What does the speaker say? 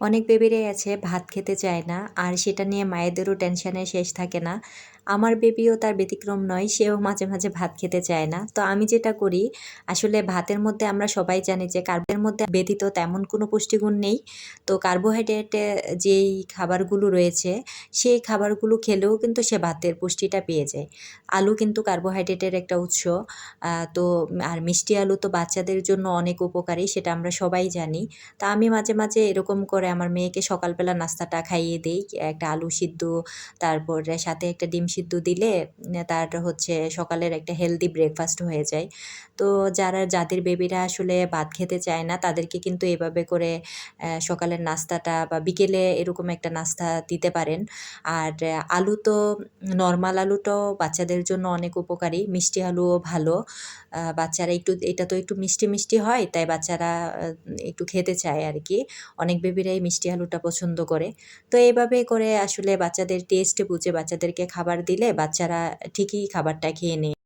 অনেক বেবিরাই আছে ভাত খেতে চায় না, আর সেটা নিয়ে মায়েদেরও টেনশনের শেষ থাকে না। আমার বেবিও তার ব্যতিক্রম নয়, সেও মাঝে মাঝে ভাত খেতে চায় না। তো আমি যেটা করি, আসলে ভাতের মধ্যে আমরা সবাই জানি যে কার্বের মধ্যে ব্যতীত তেমন কোনো পুষ্টিগুণ নেই। তো কার্বোহাইড্রেটে যেই খাবারগুলো রয়েছে, সেই খাবারগুলো খেলেও কিন্তু সে ভাতের পুষ্টিটা পেয়ে যায়। আলু কিন্তু কার্বোহাইড্রেটের একটা উৎস। তো আর মিষ্টি আলু তো বাচ্চাদের জন্য অনেক উপকারী, সেটা আমরা সবাই জানি। তা আমি মাঝে মাঝে এরকম করে আমার মেয়েকে সকালবেলা নাস্তাটা খাইয়ে দেই। একটা আলু সিদ্ধ, তারপরে সাথে একটা ডিম সিদ্ধ দিলে তার হচ্ছে সকালের একটা হেলদি ব্রেকফাস্ট হয়ে যায়। তো যাদের বেবিরা আসলে ভাত খেতে চায় না, তাদেরকে কিন্তু এভাবে করে সকালের নাস্তাটা বা বিকেলে এরকম একটা নাস্তা দিতে পারেন। আর আলু তো নরমাল আলুটাও বাচ্চাদের জন্য অনেক উপকারী। মিষ্টি আলুও ভালো। বাচ্চারা একটু, এটা তো একটু মিষ্টি মিষ্টি হয়, তাই বাচ্চারা একটু খেতে চায় আর কি। অনেক বেবিরাই মিষ্টি আলুটা পছন্দ করে। তো এভাবে করে আসলে বাচ্চাদের টেস্ট বুঝে বাচ্চাদেরকে খাবার দিলে বাচ্চারা ঠিকই খাবারটা খেয়ে নেয়।